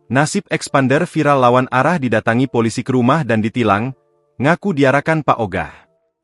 Nasib expander viral lawan arah didatangi polisi ke rumah dan ditilang, ngaku diarahkan Pak Ogah.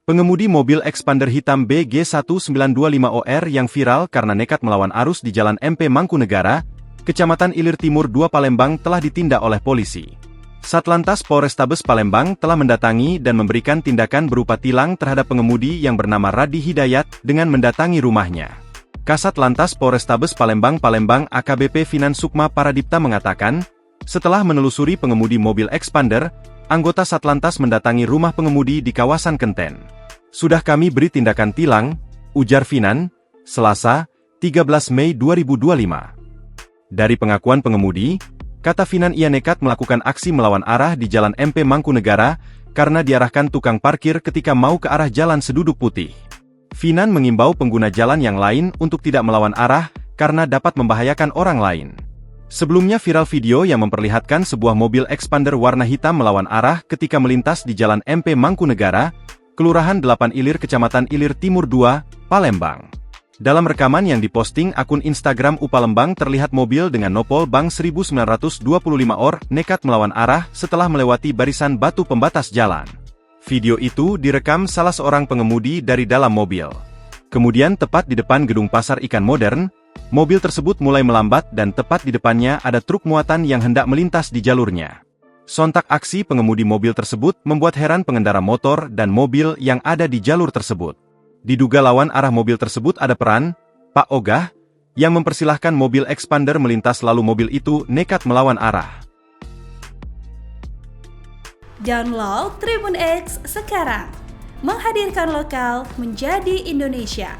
Pengemudi mobil expander hitam BG1925OR yang viral karena nekat melawan arus di Jalan MP Mangkunegara, Kecamatan Ilir Timur 2 Palembang telah ditindak oleh polisi. Satlantas Polrestabes Palembang telah mendatangi dan memberikan tindakan berupa tilang terhadap pengemudi yang bernama Radi Hidayat dengan mendatangi rumahnya. Kasat Lantas Polrestabes Palembang AKBP Finan Sukma Paradipta mengatakan, setelah menelusuri pengemudi mobil expander, anggota Satlantas mendatangi rumah pengemudi di kawasan Kenten. Sudah kami beri tindakan tilang, ujar Finan, Selasa, 13 Mei 2025. Dari pengakuan pengemudi, kata Finan ia nekat melakukan aksi melawan arah di Jalan MP Mangkunegara karena diarahkan tukang parkir ketika mau ke arah Jalan Seduduk Putih. Finan mengimbau pengguna jalan yang lain untuk tidak melawan arah karena dapat membahayakan orang lain. Sebelumnya viral video yang memperlihatkan sebuah mobil expander warna hitam melawan arah ketika melintas di Jalan MP Mangkunegara, Kelurahan 8 Ilir Kecamatan Ilir Timur 2, Palembang. Dalam rekaman yang diposting akun Instagram Upalembang terlihat mobil dengan nopol Bang 1925 OR nekat melawan arah setelah melewati barisan batu pembatas jalan. Video itu direkam salah seorang pengemudi dari dalam mobil. Kemudian tepat di depan gedung pasar ikan modern, mobil tersebut mulai melambat dan tepat di depannya ada truk muatan yang hendak melintas di jalurnya. Sontak aksi pengemudi mobil tersebut membuat heran pengendara motor dan mobil yang ada di jalur tersebut. Diduga lawan arah mobil tersebut ada peran Pak Ogah yang mempersilahkan mobil expander melintas lalu mobil itu nekat melawan arah. Download Tribun X sekarang, menghadirkan lokal menjadi Indonesia.